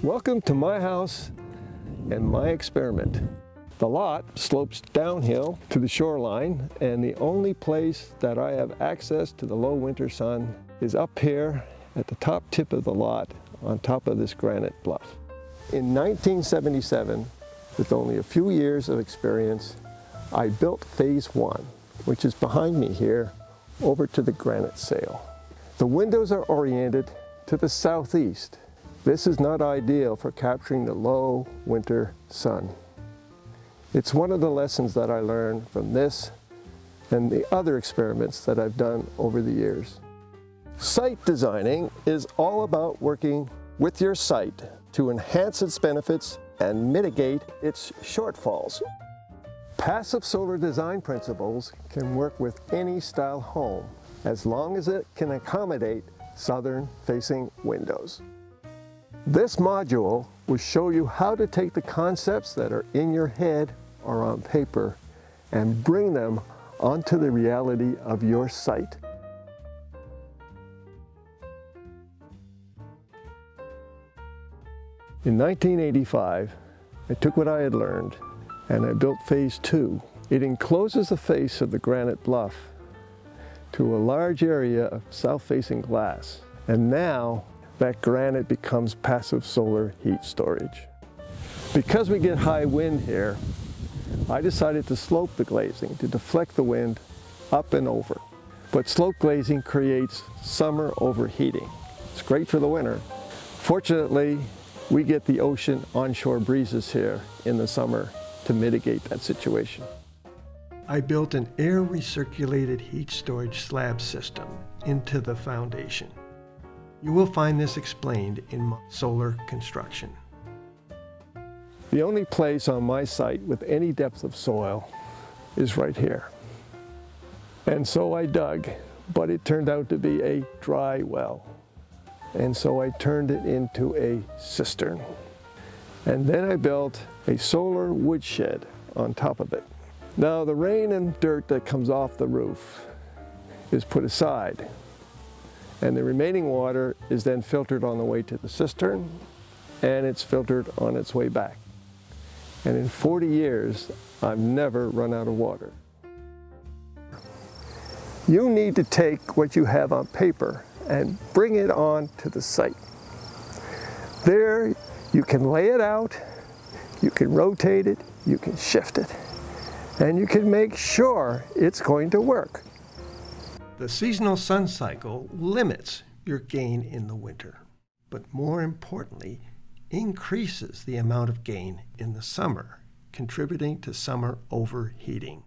Welcome to my house and my experiment. The lot slopes downhill to the shoreline, and the only place that I have access to the low winter sun is up here at the top tip of the lot on top of this granite bluff. In 1977, with only a few years of experience, I built phase one, which is behind me here, over to the granite sail. The windows are oriented to the southeast. This is not ideal for capturing the low winter sun. It's one of the lessons that I learned from this and the other experiments that I've done over the years. Site designing is all about working with your site to enhance its benefits and mitigate its shortfalls. Passive solar design principles can work with any style home as long as it can accommodate southern-facing windows. This module will show you how to take the concepts that are in your head or on paper and bring them onto the reality of your site. In 1985, I took what I had learned and I built phase two. It encloses the face of the granite bluff to a large area of south-facing glass, and now that granite becomes passive solar heat storage. Because we get high wind here, I decided to slope the glazing to deflect the wind up and over. But slope glazing creates summer overheating. It's great for the winter. Fortunately, we get the ocean onshore breezes here in the summer to mitigate that situation. I built an air recirculated heat storage slab system into the foundation. You will find this explained in my solar construction. The only place on my site with any depth of soil is right here. And so I dug, but it turned out to be a dry well. And so I turned it into a cistern. And then I built a solar woodshed on top of it. Now the rain and dirt that comes off the roof is put aside, and the remaining water is then filtered on the way to the cistern, and it's filtered on its way back. And in 40 years, I've never run out of water. You need to take what you have on paper and bring it on to the site. There, you can lay it out, you can rotate it, you can shift it, and you can make sure it's going to work. The seasonal sun cycle limits your gain in the winter, but more importantly, increases the amount of gain in the summer, contributing to summer overheating.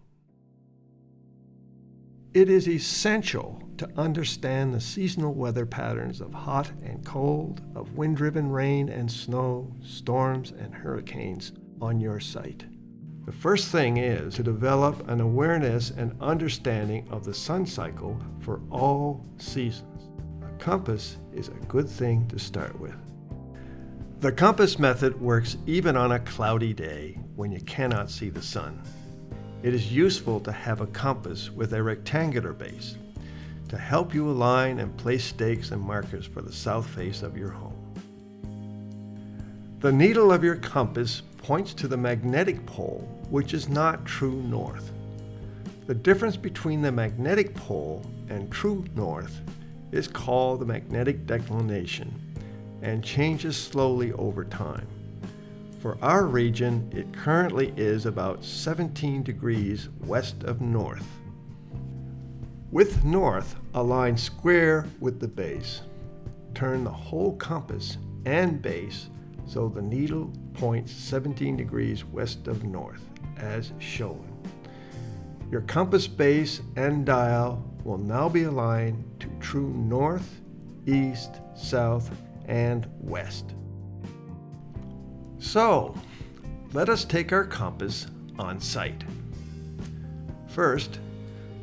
It is essential to understand the seasonal weather patterns of hot and cold, of wind-driven rain and snow, storms and hurricanes on your site. The first thing is to develop an awareness and understanding of the sun cycle for all seasons. A compass is a good thing to start with. The compass method works even on a cloudy day when you cannot see the sun. It is useful to have a compass with a rectangular base to help you align and place stakes and markers for the south face of your home. The needle of your compass points to the magnetic pole, which is not true north. The difference between the magnetic pole and true north is called the magnetic declination and changes slowly over time. For our region, it currently is about 17 degrees west of north. With north, align square with the base. Turn the whole compass and base so the needle points 17 degrees west of north, as shown. Your compass base and dial will now be aligned to true north, east, south, and west. So, let us take our compass on site. First,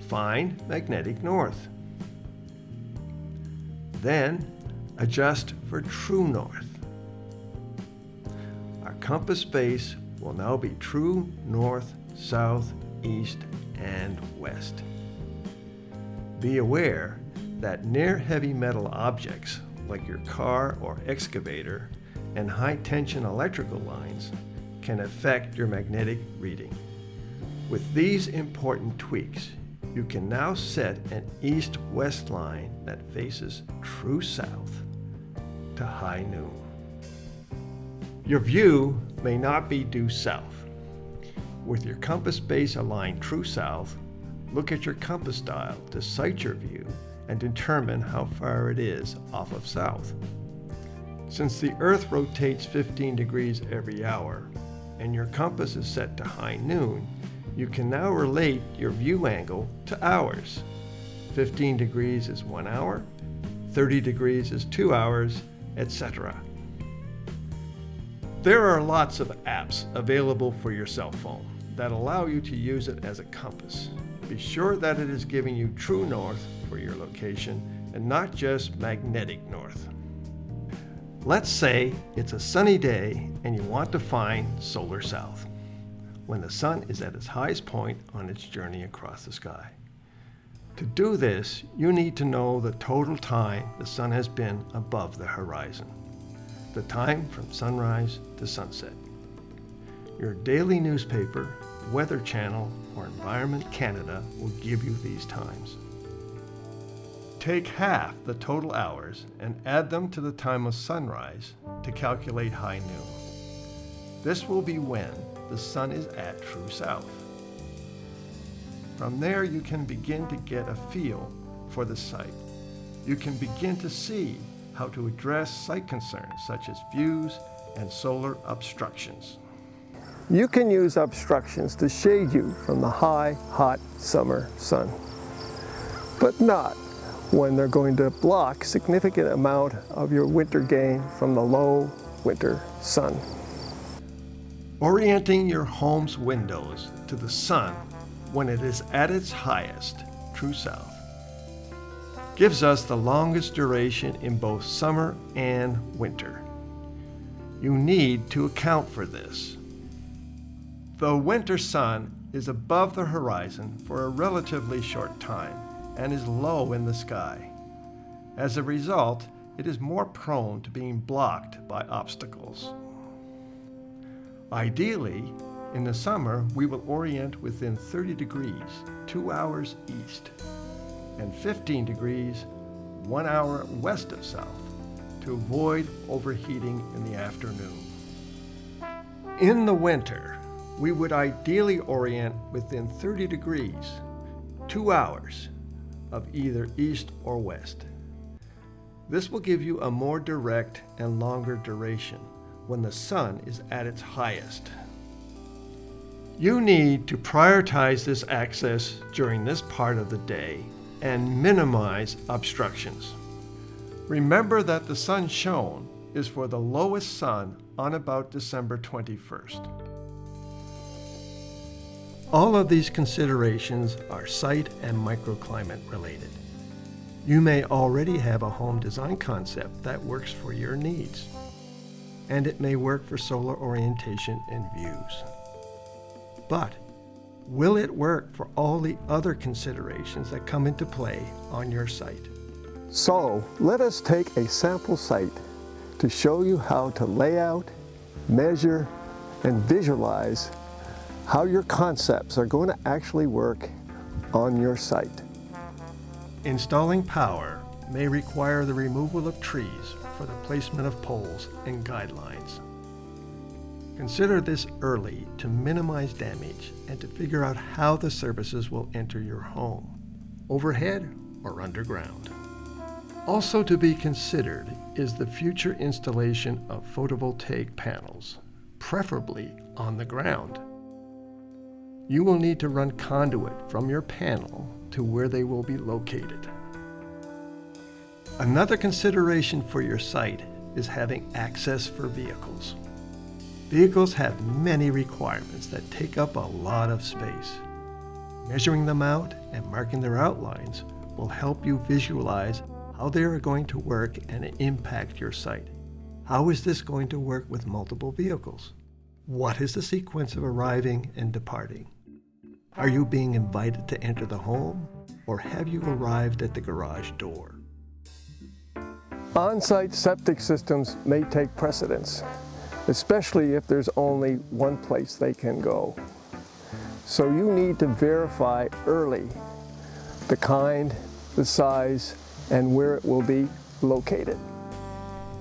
find magnetic north. Then, adjust for true north. Our compass base will now be true north, south, east, and west. Be aware that near heavy metal objects, like your car or excavator, and high-tension electrical lines can affect your magnetic reading. With these important tweaks, you can now set an east-west line that faces true south to high noon. Your view may not be due south. With your compass base aligned true south, look at your compass dial to sight your view and determine how far it is off of south. Since the Earth rotates 15 degrees every hour and your compass is set to high noon, you can now relate your view angle to hours. 15 degrees is 1 hour, 30 degrees is 2 hours, etc. There are lots of apps available for your cell phone that allow you to use it as a compass. Be sure that it is giving you true north for your location and not just magnetic north. Let's say it's a sunny day and you want to find solar south, when the sun is at its highest point on its journey across the sky. To do this, you need to know the total time the sun has been above the horizon, the time from sunrise to sunset. Your daily newspaper, Weather Channel, or Environment Canada will give you these times. Take half the total hours and add them to the time of sunrise to calculate high noon. This will be when the sun is at true south. From there, you can begin to get a feel for the site. You can begin to see how to address site concerns such as views and solar obstructions. You can use obstructions to shade you from the high, hot summer sun, but not when they're going to block significant amount of your winter gain from the low winter sun. Orienting your home's windows to the sun when it is at its highest, true south, gives us the longest duration in both summer and winter. You need to account for this. The winter sun is above the horizon for a relatively short time and is low in the sky. As a result, it is more prone to being blocked by obstacles. Ideally, in the summer, we will orient within 30 degrees, 2 hours east, and 15 degrees, 1 hour west of south, to avoid overheating in the afternoon. In the winter, we would ideally orient within 30 degrees, 2 hours, of either east or west. This will give you a more direct and longer duration when the sun is at its highest. You need to prioritize this access during this part of the day and minimize obstructions. Remember that the sun shown is for the lowest sun on about December 21st. All of these considerations are site and microclimate related. You may already have a home design concept that works for your needs, and it may work for solar orientation and views. But will it work for all the other considerations that come into play on your site? So let us take a sample site to show you how to lay out, measure, and visualize how your concepts are going to actually work on your site. Installing power may require the removal of trees for the placement of poles and guidelines. Consider this early to minimize damage and to figure out how the services will enter your home, overhead or underground. Also to be considered is the future installation of photovoltaic panels, preferably on the ground. You will need to run conduit from your panel to where they will be located. Another consideration for your site is having access for vehicles. Vehicles have many requirements that take up a lot of space. Measuring them out and marking their outlines will help you visualize how they are going to work and impact your site. How is this going to work with multiple vehicles? What is the sequence of arriving and departing? Are you being invited to enter the home, or have you arrived at the garage door? On-site septic systems may take precedence, especially if there's only one place they can go. So you need to verify early the kind, the size, and where it will be located.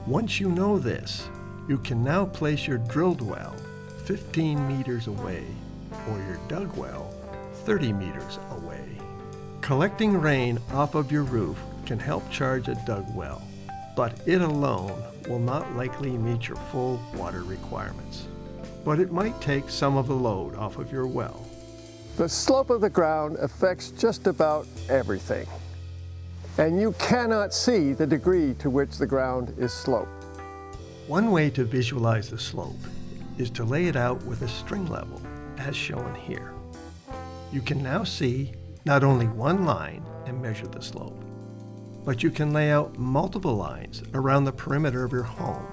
Once you know this, you can now place your drilled well 15 meters away or your dug well 30 meters away. Collecting rain off of your roof can help charge a dug well, but it alone will not likely meet your full water requirements. But it might take some of the load off of your well. The slope of the ground affects just about everything, and you cannot see the degree to which the ground is sloped. One way to visualize the slope is to lay it out with a string level, as shown here. You can now see not only one line and measure the slope, but you can lay out multiple lines around the perimeter of your home,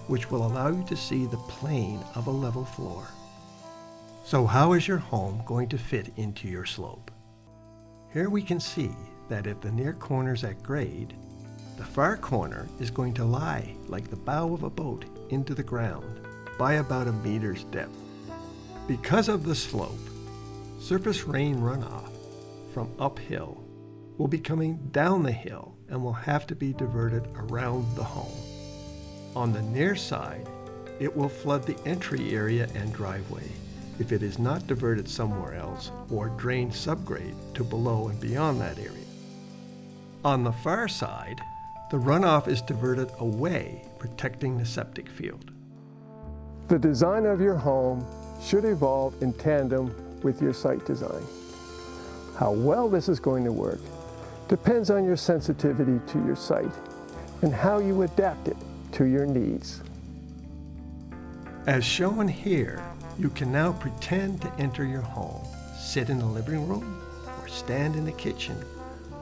which will allow you to see the plane of a level floor. So how is your home going to fit into your slope? Here we can see that if the near corner is at grade, the far corner is going to lie like the bow of a boat into the ground by about a meter's depth. Because of the slope, surface rain runoff from uphill will be coming down the hill and will have to be diverted around the home. On the near side, it will flood the entry area and driveway if it is not diverted somewhere else or drained subgrade to below and beyond that area. On the far side, the runoff is diverted away, protecting the septic field. The design of your home should evolve in tandem with your site design. How well this is going to work depends on your sensitivity to your site and how you adapt it to your needs. As shown here, you can now pretend to enter your home, sit in the living room, or stand in the kitchen,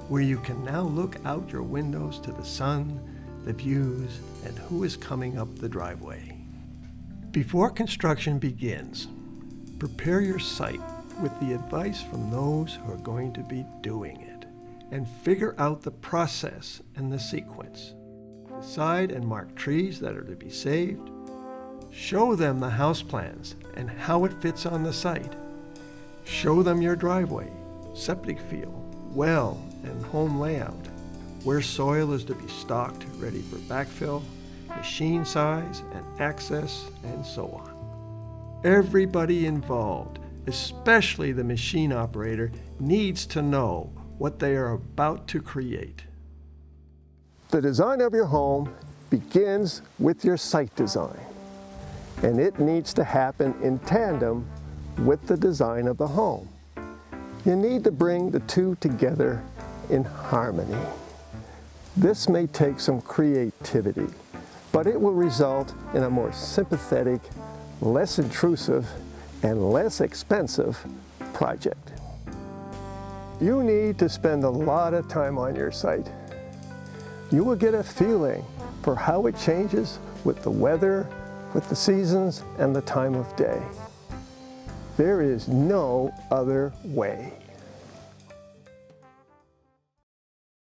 where you can now look out your windows to the sun, the views, and who is coming up the driveway. Before construction begins, prepare your site with the advice from those who are going to be doing it, and figure out the process and the sequence. Decide and mark trees that are to be saved. Show them the house plans and how it fits on the site. Show them your driveway, septic field, well, and home layout, where soil is to be stocked ready for backfill, machine size and access, and so on. Everybody involved, especially the machine operator, needs to know what they are about to create. The design of your home begins with your site design, and it needs to happen in tandem with the design of the home. You need to bring the two together in harmony. This may take some creativity, but it will result in a more sympathetic, less intrusive, and less expensive project. You need to spend a lot of time on your site. You will get a feeling for how it changes with the weather, with the seasons, and the time of day. There is no other way.